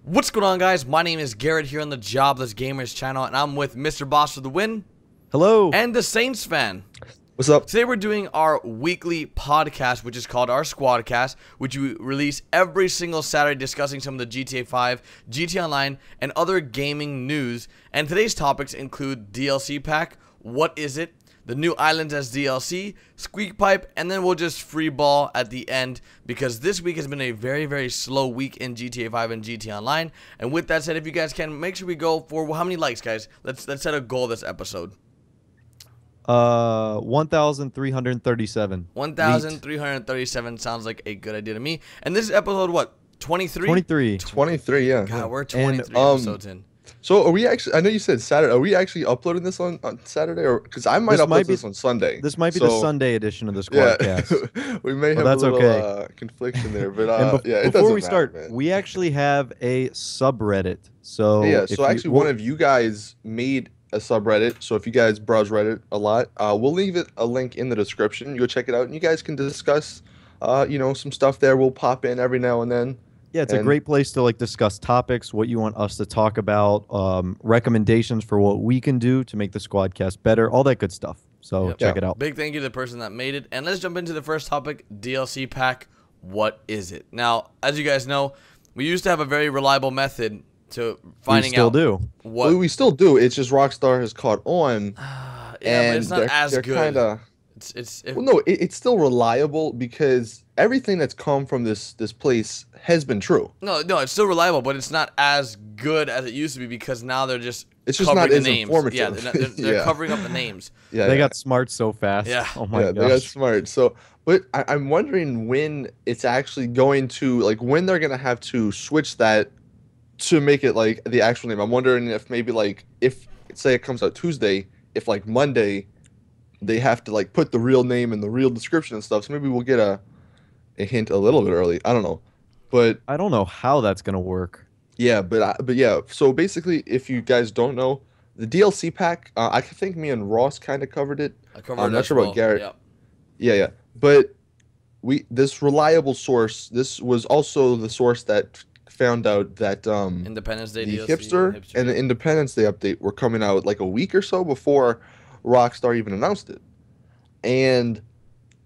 What's going on, guys? My name is Garrett here on the Jobless Gamers channel, and I'm with Mr. Boss for the win. Hello. And DatSaintsFan. What's up? Today we're doing our weekly podcast, which is called our SquadCast, which we release every single Saturday discussing some of the GTA 5, GTA Online, and other gaming news. And today's topics include DLC pack, what is it, the new islands as DLC, Squeak Pipe, and then we'll just free ball at the end because this week has been a very, very slow week in GTA 5 and GTA Online. And with that said, if you guys can, make sure we go for, well, how many likes, guys? Let's set a goal this episode. 1,337. 1,337 sounds like a good idea to me. And this is episode what? 23? 23. 23, yeah. God, we're 23 And, episodes in. So are we actually, I know you said Saturday, are we actually uploading this on Saturday? Or because I might upload this on Sunday. This might be the Sunday edition of the SquadCast. Yeah. We may have a little confliction there, but yeah, it before doesn't we start, matter, man. we actually have a subreddit. So yeah, so actually one of you guys made a subreddit. So if you guys browse Reddit a lot, we'll leave it a link in the description. Go check it out, and you guys can discuss, you know, some stuff there. We'll pop in every now and then. Yeah, it's a great place to discuss topics, what you want us to talk about, recommendations for what we can do to make the SquadCast better, all that good stuff. So check it out. Big thank you to the person that made it. And let's jump into the first topic, DLC pack. What is it? Now, as you guys know, we used to have a very reliable method to finding out. We still do. What we still do. It's just Rockstar has caught on. Yeah, and but it's not as they're good. Kinda, well, no, it's still reliable because everything that's come from this place has been true. No, it's still reliable, but it's not as good as it used to be because now they're just it's just covering not as the names. informative. Yeah, they're covering up the names. Yeah, they got smart so fast. Yeah. Oh my gosh. They got smart. So, but I'm wondering when it's actually going to when they're gonna have to switch that to make it like the actual name. I'm wondering if maybe if say it comes out Tuesday, if Monday they have to put the real name and the real description and stuff. So maybe we'll get a hint a little bit early. I don't know, but I don't know how that's gonna work. Yeah, but yeah. So basically, if you guys don't know, the DLC pack, I think me and Ross kind of covered it. I'm not sure about Garrett. Yep. Yeah. But this reliable source. This was also the source that found out that Independence Day the DLC, hipster and the Independence Day update were coming out a week or so before Rockstar even announced it. And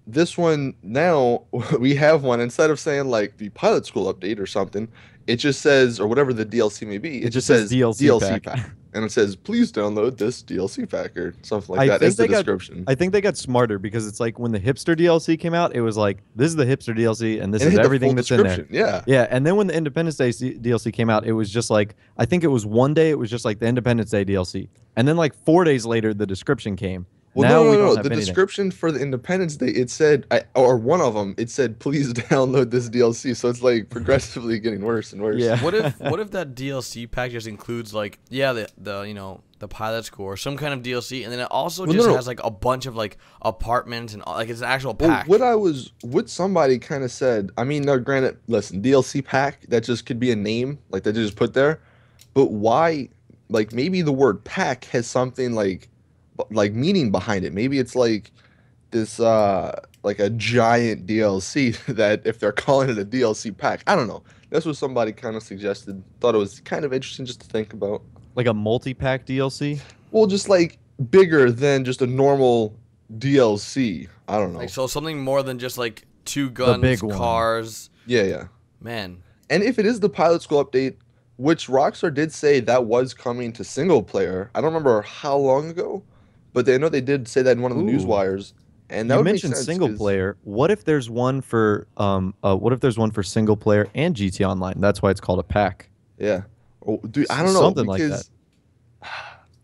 this one now we have one, instead of saying the pilot school update or something, it just says, or whatever the DLC may be, it just says DLC pack. And it says, please download this DLC pack or something like that as the description. I think they got smarter because it's when the hipster DLC came out, it was this is the hipster DLC and this is everything that's in there. Yeah. Yeah. And then when the Independence Day DLC came out, it was just I think it was one day, it was just the Independence Day DLC. And then 4 days later, the description came. Well, now no. The description for the Independence Day, it said, or one of them, it said, please download this DLC. So it's progressively getting worse and worse. Yeah. What if that DLC pack just includes the pilot school or some kind of DLC, and then it also has a bunch of apartments and it's an actual pack. What somebody kind of said. I mean, now granted, listen, DLC pack, that just could be a name that they just put there, but why? Maybe the word pack has something meaning behind it. Maybe it's this a giant DLC that if they're calling it a DLC pack, I don't know. That's what somebody kind of suggested. Thought it was kind of interesting just to think about. Like a multi-pack DLC? Well, just bigger than just a normal DLC. I don't know. So something more than just two guns, cars. Yeah. Man. And if it is the pilot school update, which Rockstar did say that was coming to single player, I don't remember how long ago, but I know they did say that in one of the news wires. And that you mentioned single player. What if there's one for single player and GTA Online? That's why it's called a pack. Yeah. Oh, dude, I don't know. Something like that.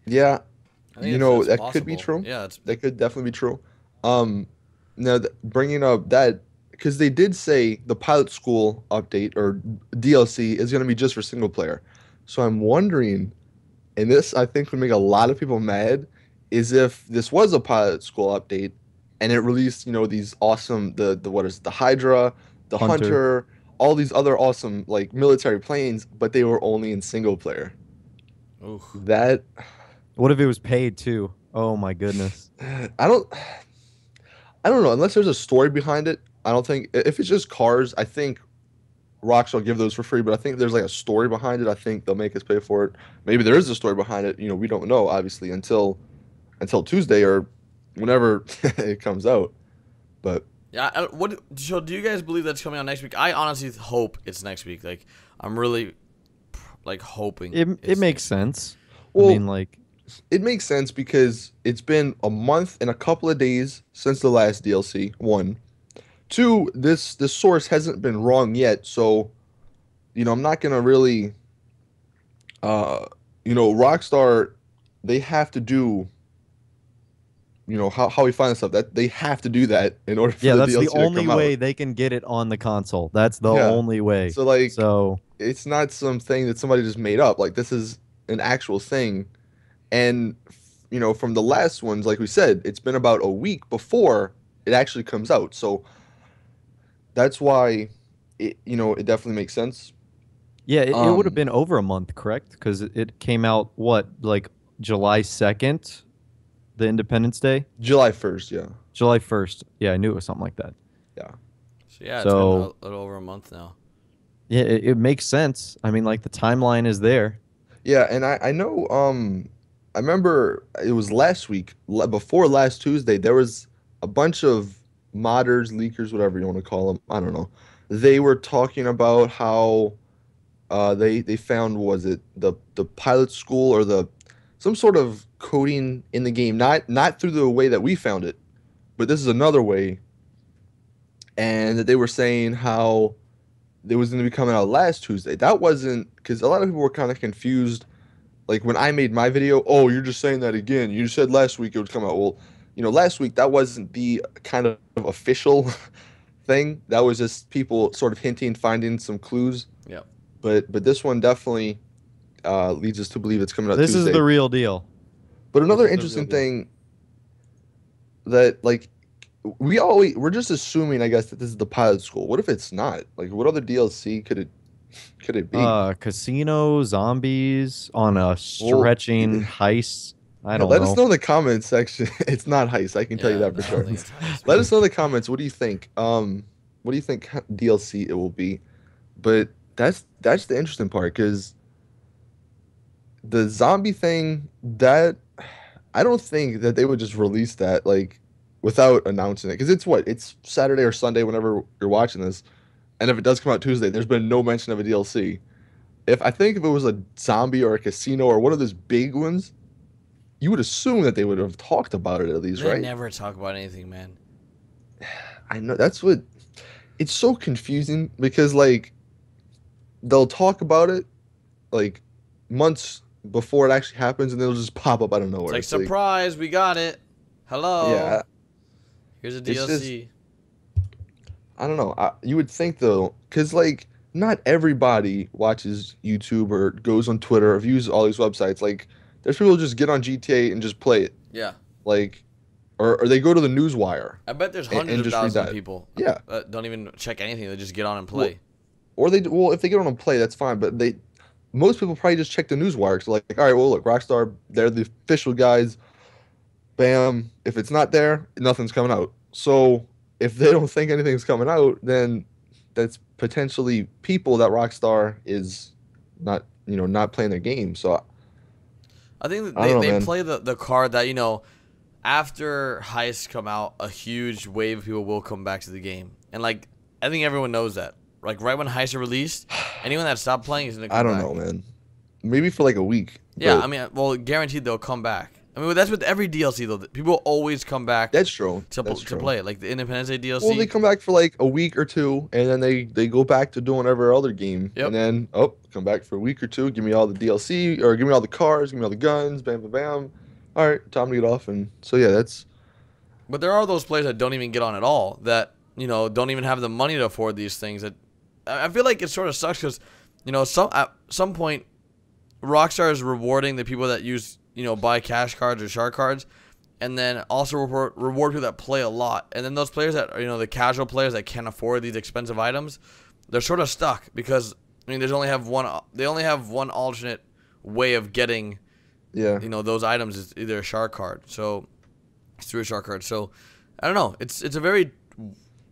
Yeah. That possible. could be true. Yeah, that could definitely be true. Now bringing up that, because they did say the pilot school update or DLC is going to be just for single player. So I'm wondering, and this I think would make a lot of people mad, is if this was a pilot school update and it released, these awesome, the Hydra, the Hunter, all these other awesome military planes, but they were only in single player. Oof. What if it was paid too? Oh my goodness. I don't know, unless there's a story behind it. I don't think, if it's just cars, I think Rockstar give those for free, but I think there's like a story behind it. I think they'll make us pay for it. Maybe there is a story behind it. You know, we don't know obviously until Tuesday or whenever it comes out. But yeah, so do you guys believe that's coming out next week? I honestly hope it's next week. Like, I'm really like hoping it makes sense. Well, I mean, like, it makes sense because it's been a month and a couple of days since the last DLC. 1, 2, this source hasn't been wrong yet, so you know I'm not gonna really, you know, Rockstar, they have to do, you know, how we find this stuff, that they have to do that in order for the that's DLC the only to come way out. they can get it on the console. That's the Yeah. only way. So like, So it's not something that somebody just made up. Like this is an actual thing, and you know, from the last ones, like we said, it's been about a week before it actually comes out. So that's why you know, it definitely makes sense. yeah, it would have Um, been over a month, correct? Because it came out what, like July 2nd, the Independence Day, July 1st, yeah. July 1st. Yeah, I knew it was something like that. Yeah. So yeah, it's been So a little over a month now. yeah, it makes sense. I mean, like the timeline is there. Yeah, and I know I remember it was last week, before last Tuesday, there was a bunch of modders, leakers, whatever you want to call them. I don't know. They were talking about how they found, was it the pilot school or the some sort of coding in the game, not through the way that we found it, but this is another way, and that they were saying how it was going to be coming out last Tuesday. That wasn't, because a lot of people were kind of confused. Like when I made my video, oh, you're just saying that again. You said last week it would come out. Well, you know, last week that wasn't the kind of official thing. That was just people sort of hinting, finding some clues. Yep. But this one definitely leads us to believe it's coming out This Tuesday. is the real deal. But This another is the interesting real deal. thing that like we're just assuming, I guess, that this is the pilot school. What if it's not? Like, what other DLC could it be? Casino, zombies on a stretching heist. I Yeah, don't let us know know. in the comments section. It's not heist. I can tell you Yeah, that for I sure. don't think it's heist, Let man. us know in the comments. What do you think? What do you think DLC it will be? But that's the interesting part, because the zombie thing, that I don't think that they would just release that like without announcing it, because it's Saturday or Sunday whenever you're watching this, and if it does come out Tuesday, there's been no mention of a DLC. I think if it was a zombie or a casino or one of those big ones, you would assume that they would have talked about it at least, They right? never talk about anything, man. I know that's what, it's so confusing, because like they'll talk about it like months before it actually happens, and it'll just pop up out of nowhere. It's like, surprise, we got it. Hello. yeah, Here's a it's just, DLC. I don't know. You would think though, because like not everybody watches YouTube or goes on Twitter or views all these websites. Like there's people who just get on GTA and just play it. Yeah. Like, or they go to the Newswire I bet there's and hundreds of just read thousands of that. people Yeah. that don't even check anything. They just get on and play. Or if they get on and play, that's fine. But most people probably just check the Newswire. So like, all right, well look, Rockstar, they're the official guys. Bam. If it's not there, nothing's coming out. So if they don't think anything's coming out, then that's potentially people that Rockstar is not, not playing their game. So I think that I don't know, they man. play the card that, after heists come out, a huge wave of people will come back to the game. And, like, I think everyone knows that. Like, right when heists are released, anyone that stopped playing is going to come I don't back. know, man. Maybe for like a week. Yeah, but I mean, well, guaranteed they'll come back. I mean, that's with every DLC, though. People always come back that's true. to That's true. play it. Like, the Independence Day DLC. Well, they come back for like a week or two, and then they go back to doing every other game. Yep. And then, come back for a week or two, give me all the DLC, or give me all the cars, give me all the guns, bam, bam, bam. All right, time to get off. And so, yeah, that's... But there are those players that don't even get on at all, that, don't even have the money to afford these things. That I feel like it sort of sucks because, at some point, Rockstar is rewarding the people that use, buy cash cards or shark cards, and then also reward people that play a lot. And then those players that, the casual players that can't afford these expensive items, they're sort of stuck because, they only have one alternate way of getting, Yeah. those items is either a shark card. So it's through a shark card. So I don't know. It's a very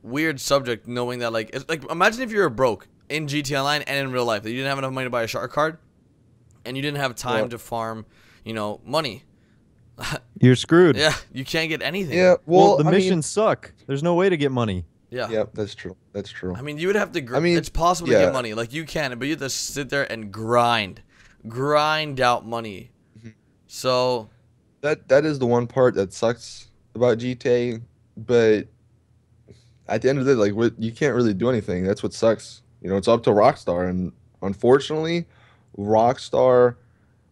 weird subject, knowing that, like, it's like, imagine if you're broke. in GTA Online and in real life. That you didn't have enough money to buy a shark card, and you didn't have time to farm, you know, money. You're screwed. Yeah, you can't get anything. Yeah, Well, the missions suck. There's no way to get money. Yeah. Yeah, that's true. That's true. I mean, you would have to. It's possible to get money. Like you can, but you have to sit there and grind out money. So that is the one part that sucks about GTA, but at the end of the day, like you can't really do anything. That's what sucks. You know, it's up to Rockstar, and unfortunately, Rockstar,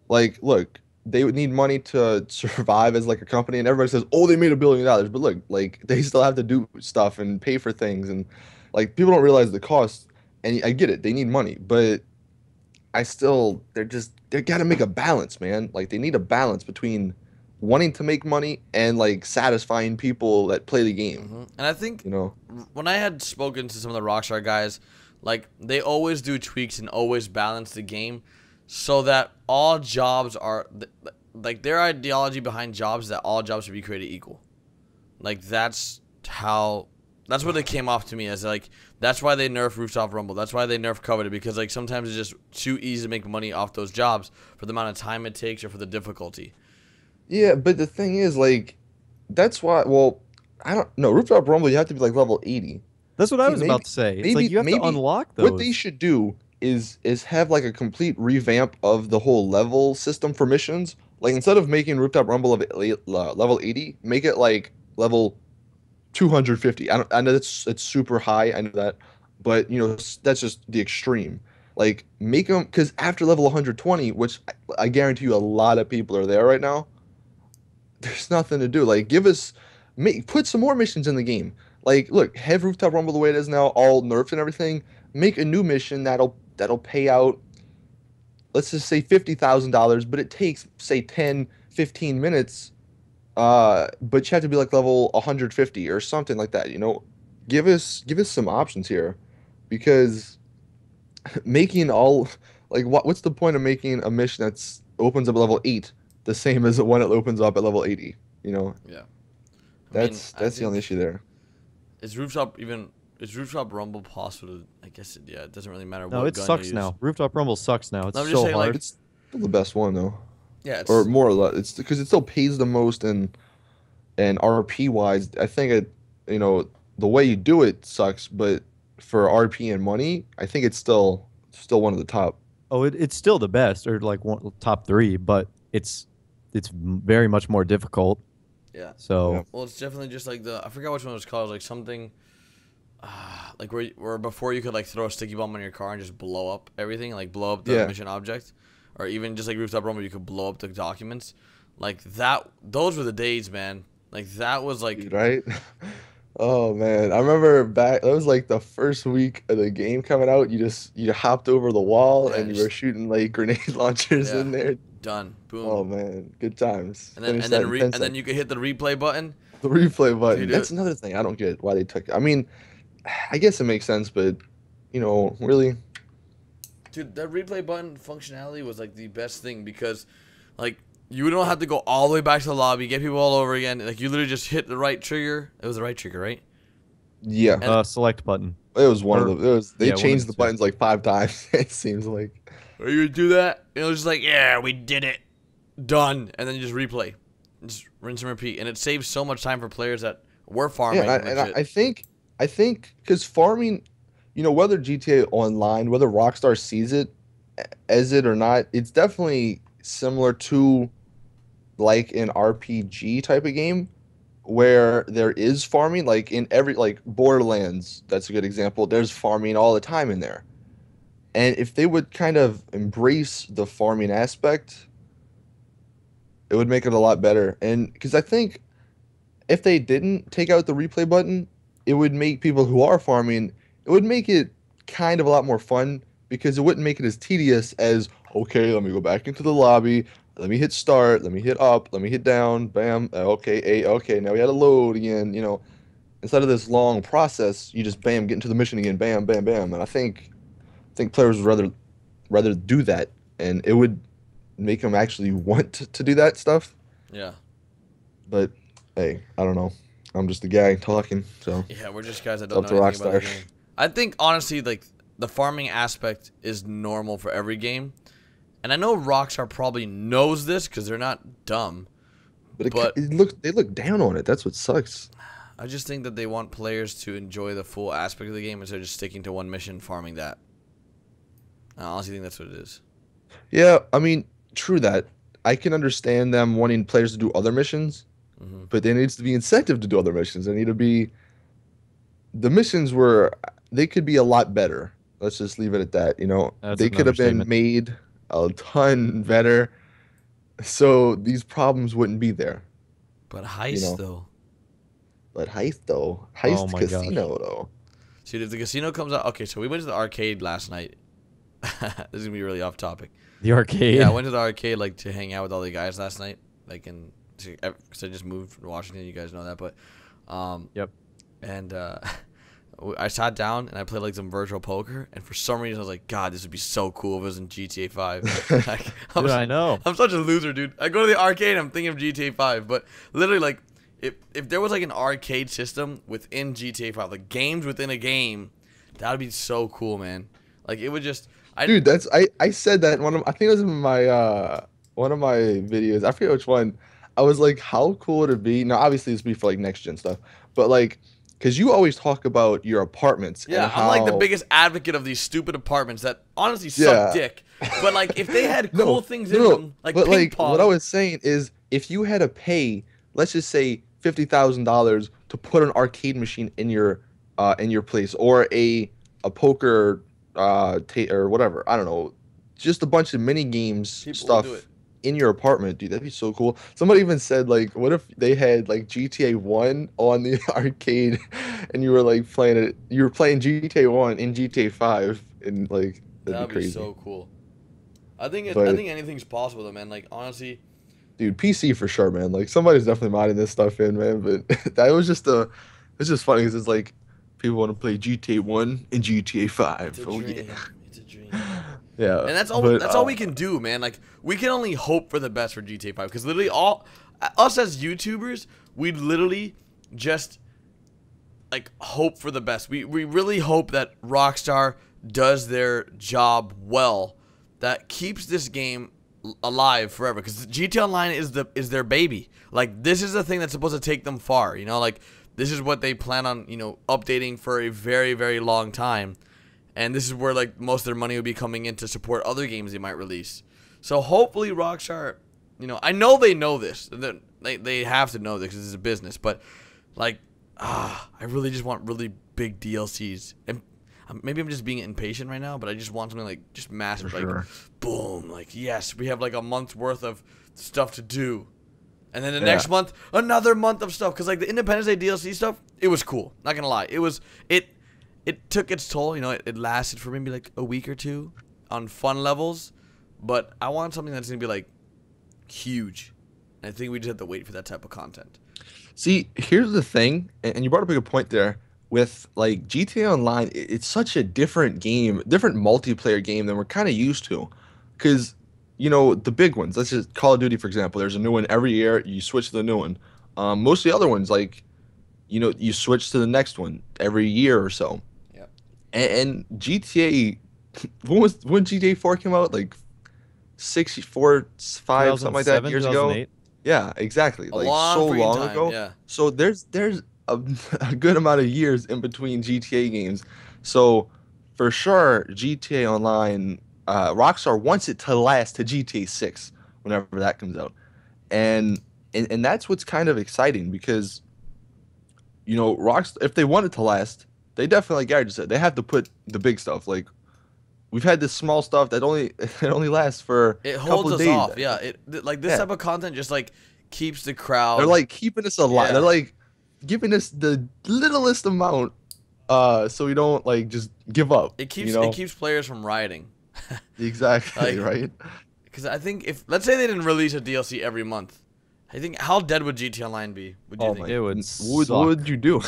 like, look, they would need money to survive as like a company, and everybody says, "Oh, they made $1 billion," but look, like they still have to do stuff and pay for things, and like people don't realize the cost. And I get it, they need money, but they gotta make a balance, man. Like they need a balance between wanting to make money and like satisfying people that play the game. And I think, you know, when I had spoken to some of the Rockstar guys, like they always do tweaks and always balance the game so that all jobs are like their ideology behind jobs is that all jobs should be created equal. Like that's what it came off to me as. Like that's why they nerfed Rooftop Rumble. That's why they nerfed Coveted, because like sometimes it's just too easy to make money off those jobs for the amount of time it takes or for the difficulty. Yeah, but the thing is, like, that's why. Well, I don't know. Rooftop Rumble, you have to be like level 80. That's what I was about to say. It's like you have to unlock those. What they should do is have like a complete revamp of the whole level system for missions. Like instead of making Rooftop Rumble level 80, make it like level 250. I know it's super high. I know that, but you know that's just the extreme. Like make them, because after level 120, which I guarantee you a lot of people are there right now, there's nothing to do. Like put some more missions in the game. Like look, have Rooftop Rumble the way it is now, all nerfed and everything. Make a new mission that'll pay out, let's just say $50,000, but it takes say 10-15 minutes. But you have to be like level 150 or something like that. You know, give us some options here, because making all like what's the point of making a mission that's opens up at level 8 the same as the one that opens up at level 80? You know. Yeah. That's the only issue there. Is Rooftop Rumble possible? I guess it doesn't really matter. No, what it gun sucks you use. now. Rooftop Rumble sucks now. It's I'm just so saying, hard. like, It's still the best one though. Yeah, or more or less. It's because it still pays the most, and RP wise, I think you know, the way you do it sucks, but for RP and money, I think it's still one of the top. Oh, it's still the best, or like top 3, but it's very much more difficult. Yeah. So. Yeah. Well, it's definitely just like I forgot which one it was called. It was like something, like where before you could like throw a sticky bomb on your car and just blow up everything, like blow up the mission object, or even just like Rooftop Rumble, you could blow up the documents, like that. Those were the days, man. Like that was like right. Oh man, I remember back. That was like the first week of the game coming out. You hopped over the wall and you were shooting like grenade launchers in there. Done. Boom. Oh man, good times. And then you could hit the replay button. The replay button. That's another thing I don't get why they took it. I mean, I guess it makes sense, but you know, really. Dude, that replay button functionality was like the best thing, because like you don't have to go all the way back to the lobby, get people all over again. Like you literally just hit the right trigger. It was the right trigger, right? Yeah. Select button. It was one of the. They changed the buttons like 5 times. It seems like. Are you gonna do that? And it was just like, yeah, we did it, done, and then you just replay, just rinse and repeat, and it saves so much time for players that were farming. Yeah, I think because farming, you know, whether GTA Online, whether Rockstar sees it as it or not, it's definitely similar to like an RPG type of game where there is farming. Like in every, like Borderlands, that's a good example. There's farming all the time in there. And if they would kind of embrace the farming aspect, it would make it a lot better. And because I think if they didn't take out the replay button, it would make people who are farming, it would make it kind of a lot more fun, because it wouldn't make it as tedious as, okay, let me go back into the lobby, let me hit start, let me hit up, let me hit down, bam, okay, okay, now we had to load again, you know. Instead of this long process, you just bam, get into the mission again, bam, bam, bam. And I think players would rather do that, and it would make them actually want to do that stuff. Yeah. But hey, I don't know. I'm just a guy talking, so yeah, we're just guys that don't know anything about the game. I think honestly, like the farming aspect is normal for every game. And I know Rockstar probably knows this because they're not dumb. But they look down on it. That's what sucks. I just think that they want players to enjoy the full aspect of the game instead of just sticking to one mission, farming that. I honestly think that's what it is. Yeah, I mean, true that. I can understand them wanting players to do other missions, but there needs to be incentive to do other missions. There need to be... The missions they could be a lot better. Let's just leave it at that, you know. They could have been made a ton better, so these problems wouldn't be there. But Heist, though. But Heist, though. Heist Casino, though. See, if the casino comes out... Okay, so we went to the arcade last night. This is going to be really off topic. The arcade? Yeah, I went to the arcade, like, to hang out with all the guys last night. Like, because I just moved to Washington. You guys know that, but... Yep. And I sat down and I played like some virtual poker, and for some reason I was like, God, this would be so cool if it was in GTA 5. Like, dude, I know. I'm such a loser, dude. I go to the arcade and I'm thinking of GTA 5, but literally, like, if there was like an arcade system within GTA 5, like games within a game, that would be so cool, man. Like, it would just... Dude, I said that in I think it was in my one of my videos. I forget which one. I was like, how cool would it be? Now, obviously, this would be for like next gen stuff, but like, because you always talk about your apartments. Yeah, and how... I'm like the biggest advocate of these stupid apartments that honestly suck dick. But like, if they had cool things in them, like ping pong. What I was saying is, if you had to pay, let's just say $50,000 to put an arcade machine in your place, or a poker or whatever, I don't know, just a bunch of mini games stuff in your apartment, dude, that'd be so cool. Somebody even said, like, what if they had like GTA 1 on the arcade and you were like playing it, you were playing GTA 1 in GTA 5, and like that'd be crazy. So cool. I think anything's possible though, man. Like, honestly, dude, PC for sure, man. Like, somebody's definitely modding this stuff in, man. But that was just it's just funny because it's like people want to play GTA 1 and GTA 5. It's a dream. It's a dream. Yeah, and that's all we can do, man. Like, we can only hope for the best for GTA 5, because literally us as YouTubers, we literally just like hope for the best. We really hope that Rockstar does their job well, that keeps this game alive forever, because GTA Online is their baby. Like, this is the thing that's supposed to take them far, you know. Like, this is what they plan on, you know, updating for a very, very long time. And this is where, like, most of their money will be coming in to support other games they might release. So hopefully Rockstar, you know, I know they know this. They have to know this because it's a business. But, like, I really just want really big DLCs. And maybe I'm just being impatient right now, but I just want something, like, just massive. Like, boom. Like, yes, we have, like, a month's worth of stuff to do. And then the next month, another month of stuff. Because, like, the Independence Day DLC stuff, it was cool. Not going to lie. It took its toll, you know. It lasted for maybe like a week or two on fun levels, but I want something that's gonna be like huge. And I think we just have to wait for that type of content. See, here's the thing, and you brought up a good point there with like GTA Online. It's such a different game, different multiplayer game than we're kind of used to, because you know the big ones. Let's just Call of Duty, for example. There's a new one every year. You switch to the new one. Most of the other ones, like, you know, you switch to the next one every year or so. And GTA, when GTA 4 came out? Like 64, 5, something like that, years ago. Yeah, exactly. Like, so long ago. Yeah. So there's a good amount of years in between GTA games. So for sure, GTA Online, Rockstar wants it to last to GTA 6 whenever that comes out, and that's what's kind of exciting, because, you know, Rockstar, if they want it to last, they definitely, like Gary just said, they have to put the big stuff. Like, we've had this small stuff that only lasts for a couple of days. It holds us off. Yeah, like this type of content just like keeps the crowd. They're like keeping us alive. Yeah. They're like giving us the littlest amount, so we don't like just give up. It keeps players from rioting. Exactly, like, right. Because I think if, let's say they didn't release a DLC every month, I think, how dead would GTA Online be? Would you think? It would what would you do?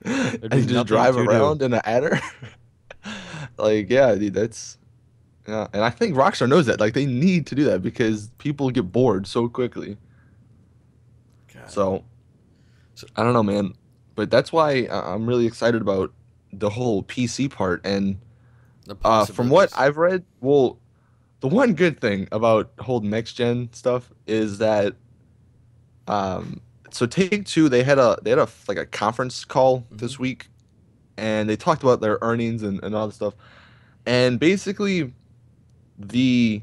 And just drive around in an adder? Like, yeah, dude, that's... Yeah, and I think Rockstar knows that. Like, they need to do that because people get bored so quickly. So, I don't know, man. But that's why I'm really excited about the whole PC part. And From what I've read, well, the one good thing about whole next gen stuff is that, so Take-Two they had a like a conference call this week, and they talked about their earnings and all this stuff, and basically, I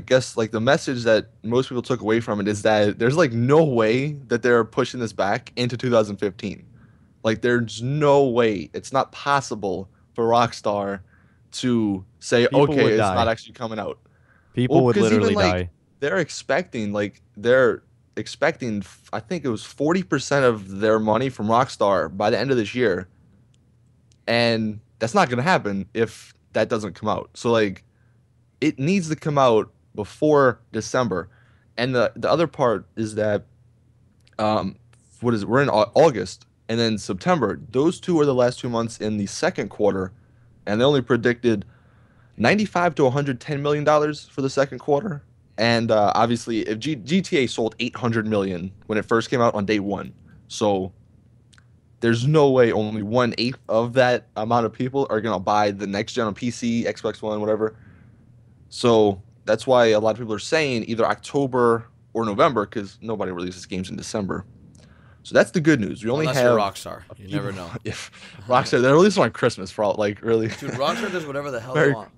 guess like the message that most people took away from it is that there's like no way that they're pushing this back into 2015. Like there's no way, it's not possible for Rockstar to say, okay, it's not actually coming out. People would literally die. They're expecting, I think it was 40% of their money from Rockstar by the end of this year. And that's not going to happen if that doesn't come out. So, like, it needs to come out before December. And the other part is that, we're in August and then September. Those two are the last 2 months in the second quarter. And they only predicted $95 to $110 million for the second quarter. And obviously, if GTA sold 800 million when it first came out on day one, so there's no way only 1/8 of that amount of people are gonna buy the next gen on PC, Xbox One, whatever. So that's why a lot of people are saying either October or November, because nobody releases games in December. So that's the good news. We only have Rockstar. You never know. If Rockstar, they release on Christmas for all, like really. Dude, Rockstar does whatever the hell they want.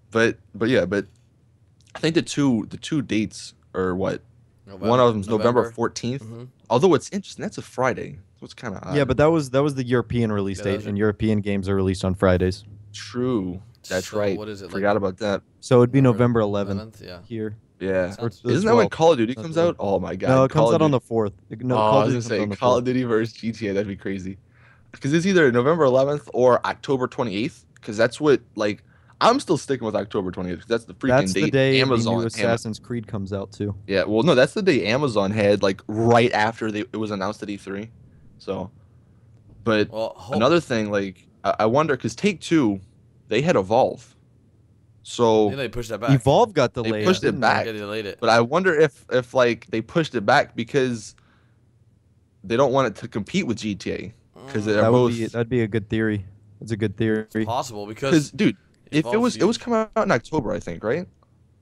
But I think the two dates are what? One of them's November 14th. Although it's interesting, that's a Friday. So it's kind of odd. Yeah, but that was the European release date, and European games are released on Fridays. True. That's right. What is it? Forgot about that. So it'd be November 11th here. Yeah. Isn't that when Call of Duty comes out? Oh my god. No, it comes out on the 4th. No, I was gonna say Call of Duty versus GTA. That'd be crazy. Because it's either November 11th or October 28th. Because that's what, like, I'm still sticking with October 20th. Because that's the freaking date. The day Amazon the new Assassin's Creed comes out too. Yeah. Well, no, that's the day Amazon had, like, right after it was announced at E3. So, but another thing, like, I wonder, because Take-Two, they had Evolve. So they pushed that back. Evolve got delayed. They pushed it back. But I wonder if like they pushed it back because they don't want it to compete with GTA. Because that'd be a good theory. That's a good theory. It's possible because dude, if it was coming out in October, I think, right?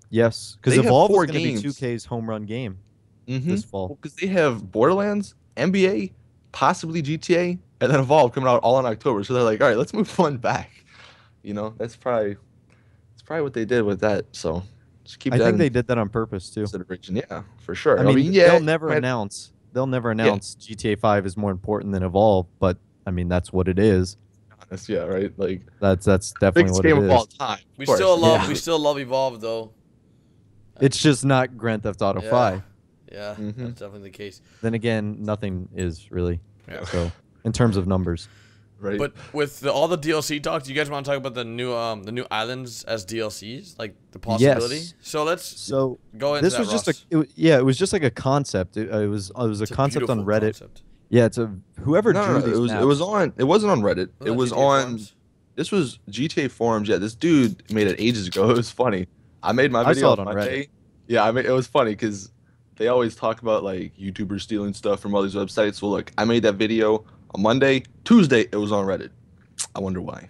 Yes, because Evolve is going to be 2K's home run game this fall. Because they have Borderlands, NBA, possibly GTA, and then Evolve coming out all in October. So they're like, all right, let's move one back. You know, that's probably what they did with that. So just keep. I think they did that on purpose too. Yeah, for sure. I mean, they'll never announce. They'll never announce GTA 5 is more important than Evolve, but I mean that's what it is. Yeah, right. Like that's definitely what it is. Biggest game of all time. We still love Evolve though. It's just not Grand Theft Auto 5. Yeah, that's definitely the case. Then again, nothing is really. Yeah. So in terms of numbers. Right. But with all the DLC talk, do you guys want to talk about the new islands as DLCs, like the possibility? Yes. So let's go into this that, was Ross. just it was just like a concept. It was a concept on Reddit. Concept. Yeah, it's whoever drew these maps. It wasn't on Reddit. It was on forums? This was GTA forums. Yeah, this dude made it ages ago. It was funny. I made my video on Reddit. Yeah, it was funny because they always talk about like YouTubers stealing stuff from all these websites. So look, I made that video on Monday. Tuesday, it was on Reddit. I wonder why.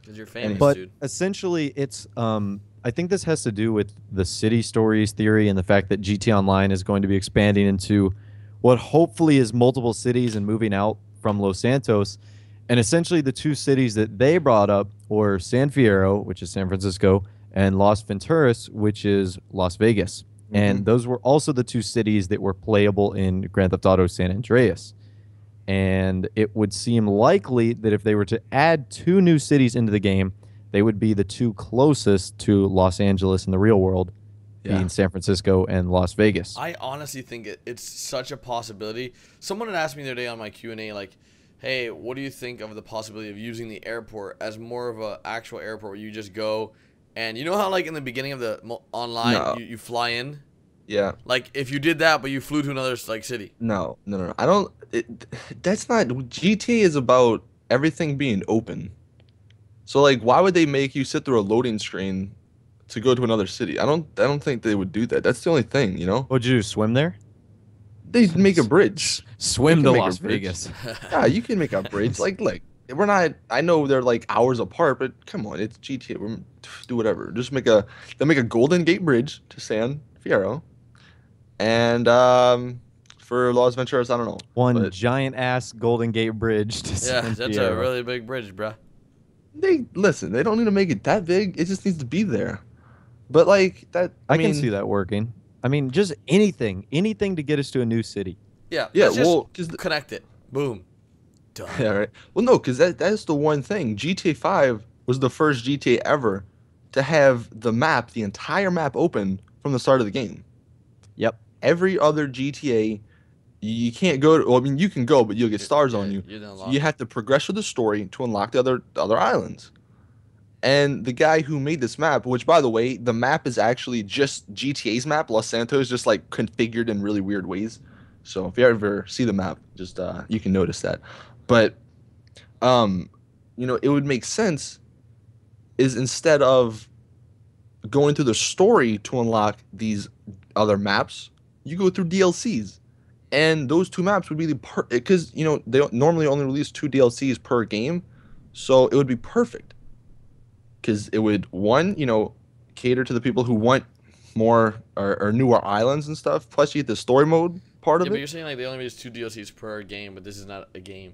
Because you're famous, but dude. Essentially, it's I think this has to do with the city stories theory and the fact that GTA Online is going to be expanding into what hopefully is multiple cities and moving out from Los Santos. And essentially the two cities that they brought up were San Fierro, which is San Francisco, and Las Venturas, which is Las Vegas. And those were also the two cities that were playable in Grand Theft Auto San Andreas. And it would seem likely that if they were to add two new cities into the game, they would be the two closest to Los Angeles in the real world, being San Francisco and Las Vegas. I honestly think it's such a possibility. Someone had asked me the other day on my Q&A, like, hey, what do you think of the possibility of using the airport as more of an actual airport where you just go and you know how like in the beginning of the online you fly in? Yeah. Like if you did that but you flew to another like city. No. I don't that's not GTA is about everything being open. So like why would they make you sit through a loading screen to go to another city? I don't think they would do that. That's the only thing, you know? Would you swim there? They make a bridge. Swim to Las Vegas. Yeah, you can make a bridge. Like we're not. I know they're like hours apart, but come on, it's GTA. Do whatever. Just make a Golden Gate Bridge to San Fierro, and for Los Venturas, I don't know, One but giant ass Golden Gate Bridge to Yeah, San that's a Fierro. really big bridge, bruh. they listen. They don't need to make it that big. It just needs to be there. But like that, I I can see mean, that working. I mean, just anything to get us to a new city. Yeah, yeah. let's just Well, because connect it. Boom. Done. yeah, right. Well, no, because that's the one thing. GTA 5 was the first GTA ever to have the entire map open from the start of the game. Yep. Every other GTA, you can't go to, well, I mean, you can go, but you'll get stars on you. You didn't So unlock you it. have to progress with the story to unlock the other islands. And the guy who made this map, which by the way, the map is actually just GTA's map. Los Santos just like configured in really weird ways. So if you ever see the map, just you can notice that. But um, it would make sense is instead of going through the story to unlock these other maps, you go through DLCs. And those two maps would be because they normally only release two DLCs per game, so it would be perfect because it would cater to the people who want more or newer islands and stuff. Plus, you get the story mode part Yeah, of but it. you're saying like they only release 2 DLCs per game, but this is not a game.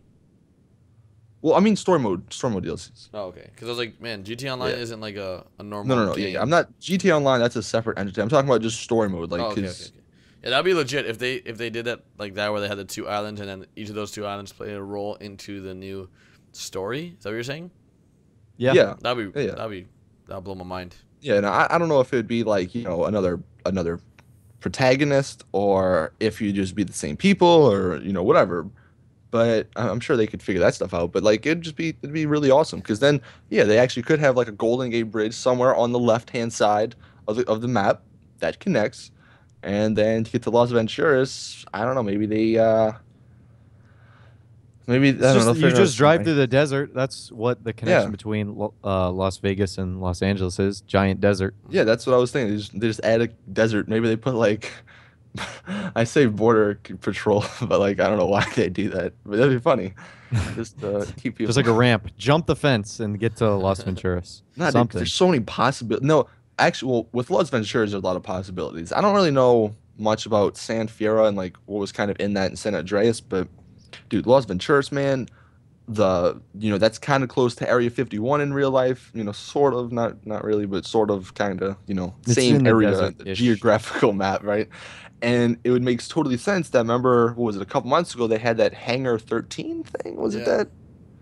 Well, I mean story mode DLCs. Oh, okay. Because I was like, man, GT Online Yeah. isn't like a normal No, no, no. game. Yeah, I'm not GTA Online. That's a separate entity. I'm talking about just story mode, like Oh, okay, okay, because okay. Yeah, that'd be legit if they did that like that, where they had the 2 islands and then each of those 2 islands played a role into the new story. Is that what you're saying? Yeah. yeah, That'd be yeah, that'd blow my mind. yeah. And I don't know if it'd be like another protagonist or if you just be the same people or whatever. But I'm sure they could figure that stuff out. But like it'd be really awesome because then yeah, they actually could have like a Golden Gate Bridge somewhere on the left hand side of the map that connects, and then to get to Las Venturas, I don't know, maybe I It's don't just know. you Figure out just drive something. through the desert. That's what the connection Yeah, between Las Vegas and Los Angeles is. Giant desert. yeah, that's what I was thinking. They just add a desert. Maybe they put like I say border patrol, but like I don't know why they do that. But that'd be funny. Just keep people. Just like a ramp. Jump the fence and get to Las Venturas. Not Something. there's so many possibilities. No, actually, well, with Las Venturas, there's a lot of possibilities. I don't really know much about San Fierro and like what was kind of in that in San Andreas, but dude, Las Venturas, man, that's kind of close to Area 51 in real life. Sort of, not really, but sort of, kind of, It's same in the area, desert-ish. geographical map, right? And it would make totally sense that remember, what was it, a couple months ago they had that Hangar 13 thing? Was it Yeah. that?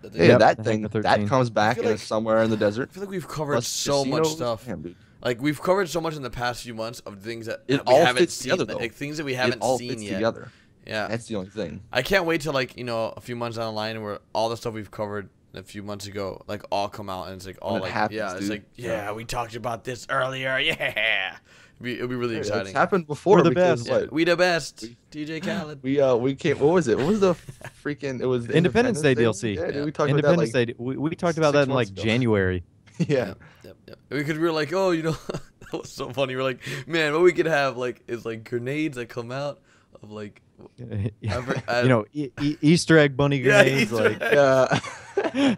That Yeah, Yep, that the thing Hangar that 13. comes back feel and like- is somewhere in the desert. I feel like we've covered Plus so much casinos. stuff. Damn, dude. Like we've covered so much in the past few months of things that It we all haven't fits seen, together, though. like things that we It haven't all seen fits yet. together. Yeah, That's the only thing. I can't wait till like a few months down the line where all the stuff we've covered a few months ago like all come out and it's like all When it like happens, yeah, it's dude. like yeah, we talked about this earlier. Yeah, it'll be really It's exciting. happened before. We're the because, best. what, We the best. DJ Khaled. we came. What was it? What was the freaking? It was the Independence Day DLC. Yeah, dude, Yeah. we talked Independence about that. Day. We talked about that 6 in like months ago. January. Like, yeah. Yep. Because we were like, oh, that was so funny. We're like, man, what we could have like is like grenades that come out of like, Easter egg bunny Yeah, grenades. Easter like, egg. Yeah.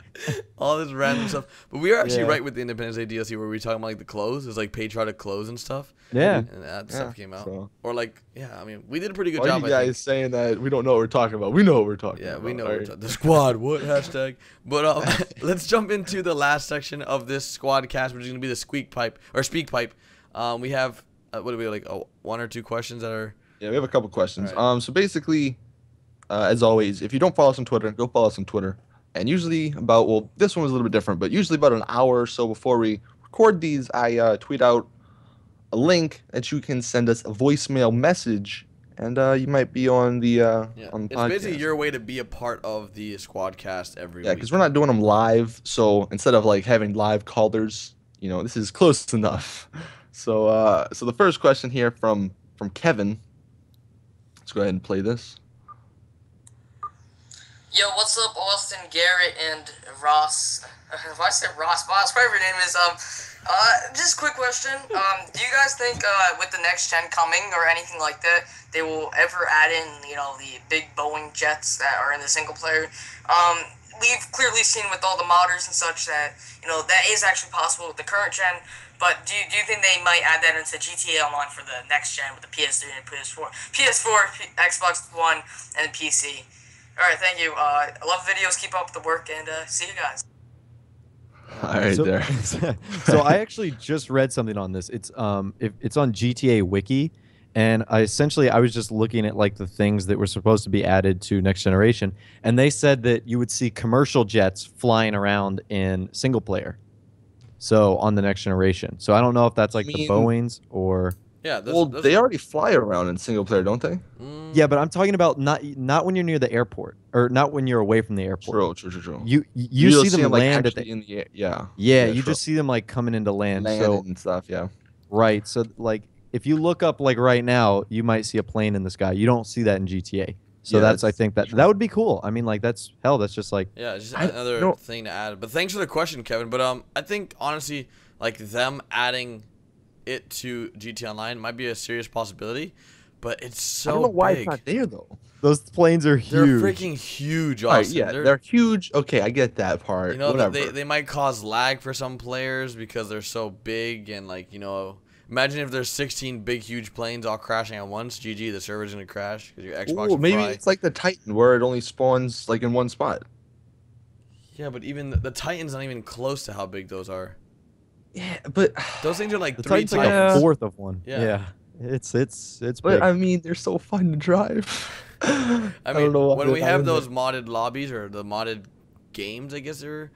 all this random stuff. But we are actually Yeah. right with the Independence Day DLC where we were talking about like the clothes. It's like patriotic clothes and stuff. yeah. And that stuff came out. So, Or like, yeah, I mean, we did a pretty good all job. you I guys think. saying that we don't know what we're talking about. We know what we're talking Yeah, about. we know alright? the squad. What hashtag? But let's jump into the last section of this squad cast, which is gonna be the speak pipe. We have what do we like? 1 or 2 questions that are. Yeah, we have a couple questions. Alright. So basically, as always, if you don't follow us on Twitter, go follow us on Twitter. And usually this one was a little bit different, but usually about an hour or so before we record these, I tweet out a link that you can send us a voicemail message, and you might be on the Yeah, on the it's podcast. basically your way to be a part of the squad cast every Yeah, week. because we're not doing them live, so instead of like having live callers, this is close enough. So the first question here from Kevin. Let's go ahead and play this. Yo, what's up, Austin, Garrett, and Ross? If I said Ross, whatever your name is, just a quick question. Do you guys think, with the next gen coming or anything like that, they will ever add in, the big Boeing jets that are in the single player? we've clearly seen with all the modders and such that, you know, that is actually possible with the current gen. But do you think they might add that into GTA Online for the next gen with the PS3 and PS4, Xbox One, and PC? All right, thank you. I love videos. Keep up the work, and see you guys. All right, so, there. So I actually just read something on this. It's it's on GTA Wiki, and I was just looking at like the things that were supposed to be added to Next Generation, and they said that you would see commercial jets flying around in single player. So on the Next Generation. So I don't know if that's like the Boeings or. Yeah, Well, they already fly around in single player, don't they? Yeah, but I'm talking about not when you're near the airport, or not when you're away from the airport. True. You see them like, land at the in the air. Yeah. Yeah, you just see them like coming into land. So and stuff. Yeah. right. So like if you look up like right now, you might see a plane in the sky. You don't see that in GTA. So Yeah, I think that would be cool. I mean, like that's just like Yeah, just another thing to add. But thanks for the question, Kevin. But I think honestly, like them adding it to GTA Online might be a serious possibility, but it's so I don't know why big. it's not there though. those planes are They're huge. freaking huge, Right, Austin. yeah, they're huge. Okay, I get that part. You know, Whatever. they might cause lag for some players because they're so big, and like, you know, imagine if there's 16 big huge planes all crashing at once. GG, the server's gonna crash because your Xbox. Ooh, will maybe fry. it's like the Titan where it only spawns like in one spot. Yeah, but even the Titan's not even close to how big those are. Yeah, but Those things are like The 3 Titan's like times. a fourth of one. Yeah. Yeah. It's but big. I mean, they're so fun to drive. I don't mean, know why when they're we not have in those there. modded lobbies or the modded games, I guess they were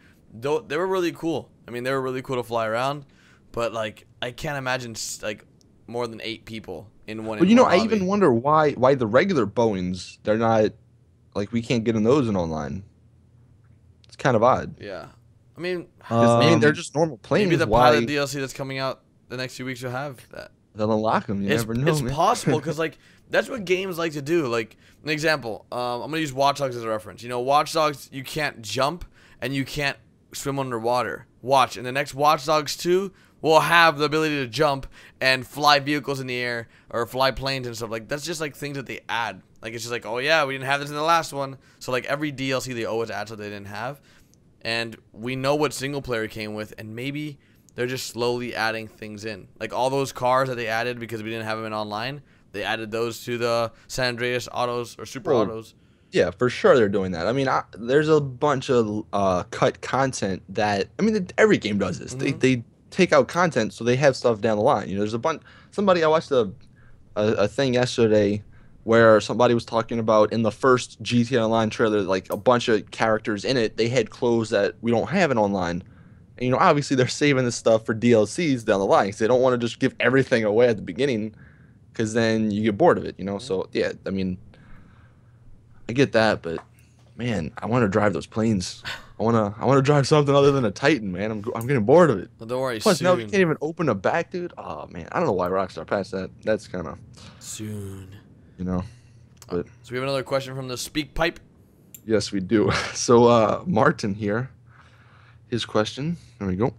really cool. I mean, they were really cool to fly around, but like I can't imagine like more than 8 people in one. But in one I lobby. even wonder why the regular Boeings they're not like we can't get in those in online. It's kind of odd. Yeah, I mean, 'Cause, I mean, they're just normal planes. maybe the why pilot DLC that's coming out the next few weeks will have that. they'll unlock them? You never know. It's man. possible because like that's what games like to do. Like an example, I'm gonna use Watch Dogs as a reference. You know, Watch Dogs, you can't jump and you can't swim underwater. Watch, in the next Watch Dogs 2, we'll have the ability to jump and fly vehicles in the air or fly planes and stuff. Like that's just like things that they add. Like it's just like, oh yeah, we didn't have this in the last one. So like every DLC they always add something they didn't have, and we know what single player came with, and maybe they're just slowly adding things in. Like all those cars that they added because we didn't have them in online, they added those to the San Andreas autos or super autos. Yeah, for sure they're doing that. I mean, there's a bunch of cut content that I mean every game does this. They take out content so they have stuff down the line. You know, there's a bunch. I watched a thing yesterday where somebody was talking about in the first GTA Online trailer, like a bunch of characters in it, they had clothes that we don't have in online. And, you know, obviously they're saving this stuff for DLCs down the line because they don't want to just give everything away at the beginning because then you get bored of it, you know? So, yeah, I mean, I get that, but, man, I want to drive those planes. I want to drive something other than a Titan, man. I'm getting bored of it. Well, don't worry, Plus, soon. now we can't even open a back, dude. Oh, man. I don't know why Rockstar passed that. That's kind of, Soon. you know. But So we have another question from the Speak Pipe. yes, we do. So, Martin here, his question. There we go.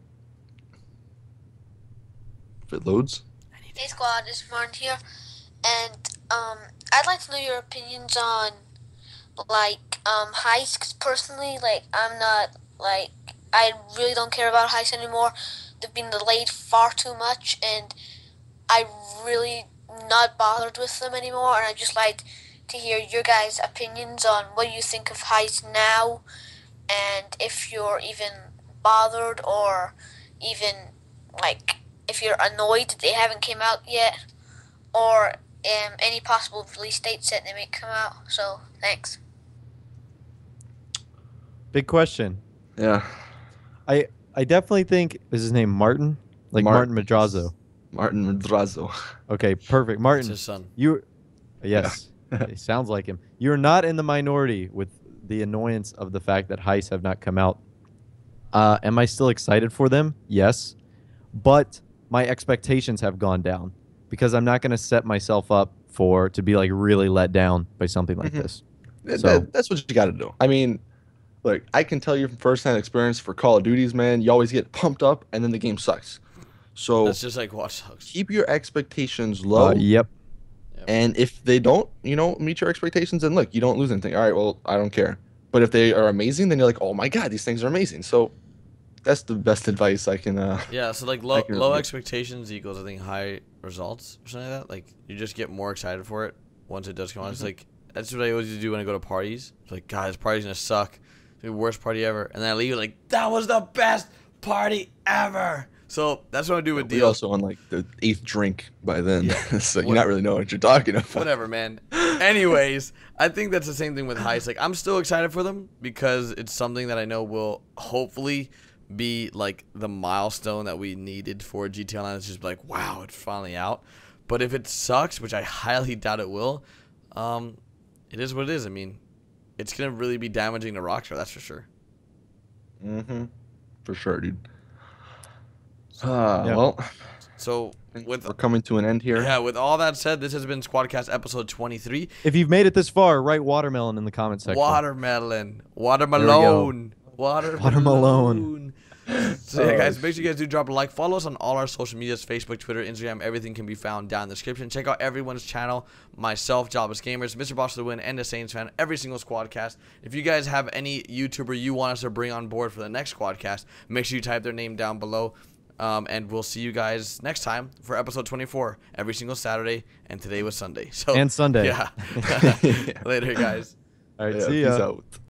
If it loads. Hey squad, it's Martin here, and I'd like to know your opinions on like heists. 'Cause personally, like I really don't care about heists anymore. They've been delayed far too much, and I really not bothered with them anymore. And I just like to hear your guys' opinions on what you think of heists now, and if you're even bothered or even like if you're annoyed that they haven't came out yet, or any possible release dates that they may come out. So, thanks. Big question. Yeah. I definitely think, is his name Martin? Like Martin Madrazo. Martin Madrazo. Okay, perfect. It's Martin, his son. yes, it sounds like him. You're not in the minority with the annoyance of the fact that heists have not come out. Am I still excited for them? Yes. But my expectations have gone down because I'm not going to set myself up to be like really let down by something like this. That's what you got to do. I mean, look, I can tell you from firsthand experience for Call of Duties, man, you always get pumped up and then the game sucks. So That's just like Watch Dogs. keep your expectations low. Yep. And if they don't, meet your expectations, then look, you don't lose anything. All right, well, I don't care. But if they are amazing, then you're like, oh my god, these things are amazing. So that's the best advice I can. Yeah, so like I can low really- expectations equals I think high results or something like that. Like you just get more excited for it once it does come on. It's like that's what I always do when I go to parties. It's like, God, this party's gonna suck. It's the worst party ever. And then I leave like, that was the best party ever. So that's what I do with We're deals. also on like the 8th drink by then, Yeah. so you're not really know what you're talking about. Whatever, man. Anyways, I think that's the same thing with Heist. Like, I'm still excited for them because it's something that I know will hopefully be like the milestone that we needed for GTA Online. It's just like, wow, it's finally out. But if it sucks, which I highly doubt it will, it is what it is. I mean, it's gonna really be damaging to Rockstar, that's for sure. For sure, dude. Yeah. Well, So we're coming to an end here. yeah, with all that said, this has been SquadCast episode 23. If you've made it this far, write watermelon in the comment section. Watermelon. go. Watermelon. Watermelon. So yeah, Oh, guys, make sure you guys do drop a like. Follow us on all our social medias, Facebook, Twitter, Instagram. Everything can be found down in the description. Check out everyone's channel, myself, Jobless Gamers, MrBossFTW, and DatSaintsFan, every single SquadCast. If you guys have any YouTuber you want us to bring on board for the next SquadCast, make sure you type their name down below. And we'll see you guys next time for episode 24, every single Saturday, and today was Sunday. So And Sunday. Yeah. Later, guys. All right, Yeah, see peace ya. out.